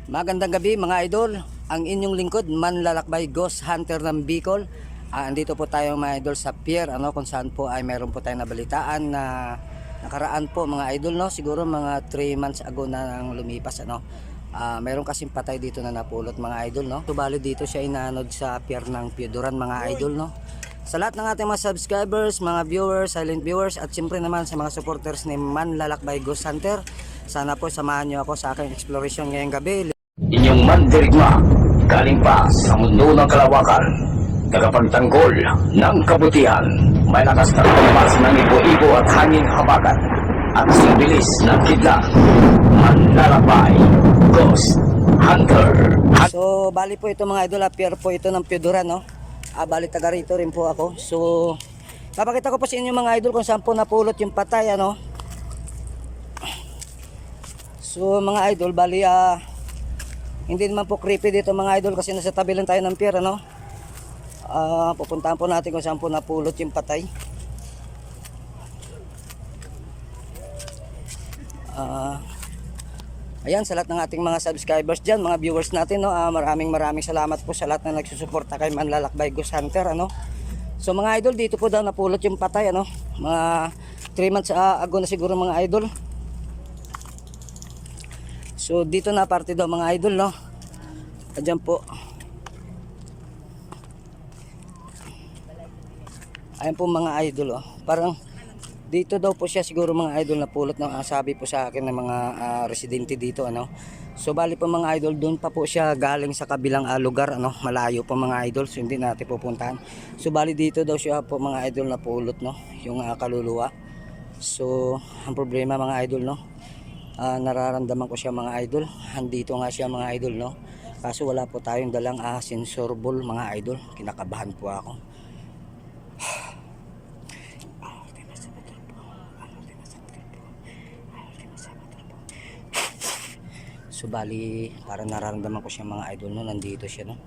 Magandang gabi mga idol. Ang inyong lingkod, manlalakbay Ghost Hunter ng Bicol. Andito po tayo mga idol sa pier, kung saan po ay meron po tayong nabalitaan na nakaraan po mga idol, no? Siguro mga 3 months ago na nang lumipas, meron kasing patay dito na napulot mga idol, no? Subali dito siya inanod sa pier ng Pioduran mga idol, no? Sa lahat ng ating mga subscribers, mga viewers, silent viewers, at siyempre naman sa mga supporters ni Manlalakbay Ghost Hunter, sana po samahan nyo ako sa aking exploration ngayong gabi. Inyong mandirigma, galing pa sa mundo ng kalawakan, tagapagtanggol ng kabutihan, may lakas na tumas ng ibo-ibo at hangin habagat, at sibilis ng kidlat, Manlalakbay Ghost Hunter. So, bali po ito mga idol, pier po ito ng Pioduran, no? Bali taga rito rin po ako. So, papakita ko po sa inyo mga idol kung saan po napulot yung patay, So, mga idol, bali, hindi naman po creepy dito mga idol kasi nasa tabi lang tayo ng pier, pupuntahan po natin kung saan po napulot yung patay. Ayan, sa lahat ng ating mga subscribers dyan, mga viewers natin, maraming salamat po sa lahat na nagsusuporta kay Manlalakbay Ghost Hunter, So mga idol, dito po daw napulot yung patay, mga 3 months ago na siguro mga idol. So dito na parte daw mga idol, Ayan po. Ayan po mga idol, Parang dito daw po siya siguro mga idol napulot ng sabi po sa akin ng mga residente dito, So bali po mga idol, doon pa po siya galing sa kabilang lugar, malayo po mga idol, so hindi natin pupuntahan. So bali dito daw siya po mga idol napulot, yung kaluluwa. So ang problema mga idol, nararamdaman ko siya mga idol, andito nga siya mga idol, kaso wala po tayong dalang sensor ball mga idol. Kinakabahan po ako. So bali para nararamdaman ko siya mga idol, nandito siya,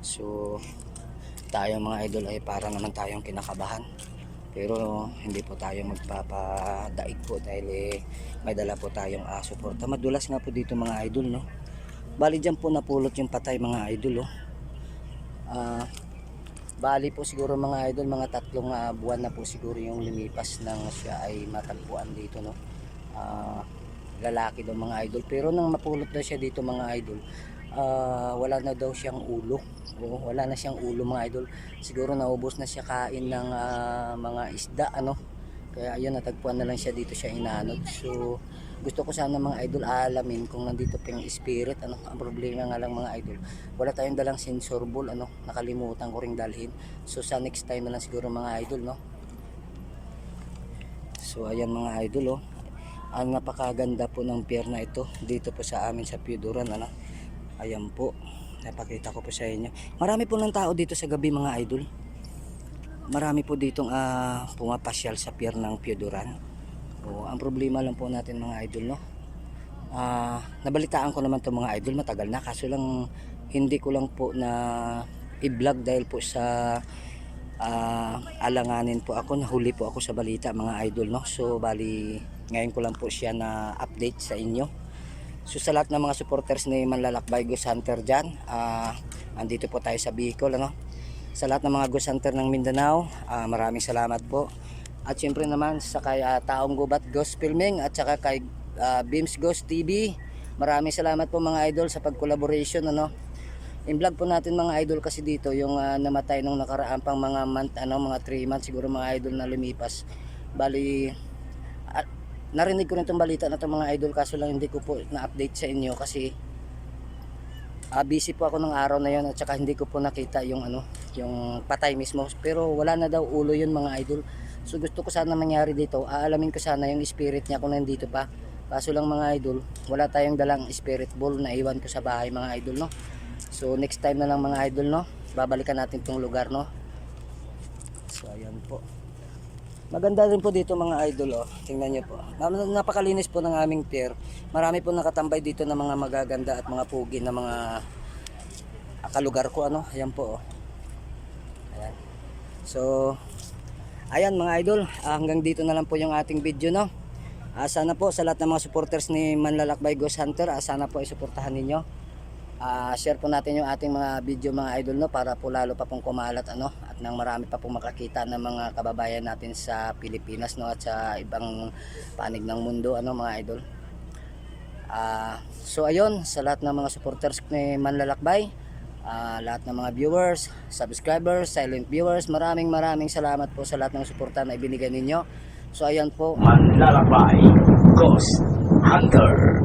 So tayo mga idol ay para naman tayong kinakabahan, pero hindi po tayo magpapadaig po dahil may dala po tayong suporta. Madulas nga po dito mga idol, Bali dyan po napulot yung patay mga idol, Bali po siguro mga idol, mga 3 buwan na po siguro yung lumipas nang siya ay matagpuan dito, lalaki daw mga idol, pero nang mapulot daw siya dito mga idol, wala na daw siyang ulo. Wala na siyang ulo mga idol, siguro naubos na siya kain ng mga isda, kaya ayun, natagpuan na lang siya dito siya inanod. So gusto ko sana mga idol alamin kung nandito pa yung spirit, ang problema nga lang mga idol, wala tayong dalang sensor ball, nakalimutan ko ring dalhin. So sa next time na lang siguro mga idol, So ayan mga idol, ang napakaganda po ng pier na ito dito po sa amin sa Pioduran, ayan po, napakita ko po sa inyo. Marami po ng tao dito sa gabi mga idol. Marami po ditong pumapasyal sa pier ng Pioduran. Ang problema lang po natin mga idol, nabalitaan ko naman to mga idol matagal na, kaso lang hindi ko lang po na i-vlog dahil po sa alanganin po ako, nahuli po ako sa balita mga idol, So bali ngayon ko lang po siya na update sa inyo. So sa lahat ng mga supporters ni Manlalakbay Ghost Hunter dyan, andito po tayo sa Bicol, Sa lahat ng mga Ghost Hunter ng Mindanao, maraming salamat po. At syempre naman sa kay Taong Gubat Ghost Filming at saka kay Beams Ghost TV, maraming salamat po mga idol sa pag-collaboration, In-vlog po natin mga idol kasi dito yung namatay nung nakaraan pang mga month, mga 3 months siguro mga idol na lumipas. Bali narinig ko rin itong balita na itong mga idol, kaso lang hindi ko po na-update sa inyo kasi busy po ako ng araw na yun, at saka hindi ko po nakita yung yung patay mismo, pero wala na daw ulo yun mga idol. So gusto ko sana mangyari dito, aalamin ko sana yung spirit niya kung nandito pa, kaso lang mga idol, wala tayong dalang spirit ball na iwan ko sa bahay mga idol, So next time na lang mga idol, babalikan natin itong lugar, So ayan po, maganda rin po dito mga idol, tingnan nyo po, napakalinis po ng aming pier. Marami po nakatambay dito na mga magaganda at mga pugi na mga kalugar ko, ayan po, ayan. So ayan mga idol, hanggang dito na lang po yung ating video, Sana po sa lahat ng mga supporters ni Manlalakbay Ghost Hunter, sana po ay suportahan ninyo. Share po natin yung ating mga video mga idol, no, para po lalo pa pong kumalat at nang marami pa pong makakita ng mga kababayan natin sa Pilipinas, no, at sa ibang panig ng mundo mga idol. So ayun, sa lahat ng mga supporters ni Manlalakbay, lahat ng mga viewers, subscribers, silent viewers, maraming salamat po sa lahat ng suporta na ibinigay ninyo. So ayan po. Manlalakbay Ghost Hunter.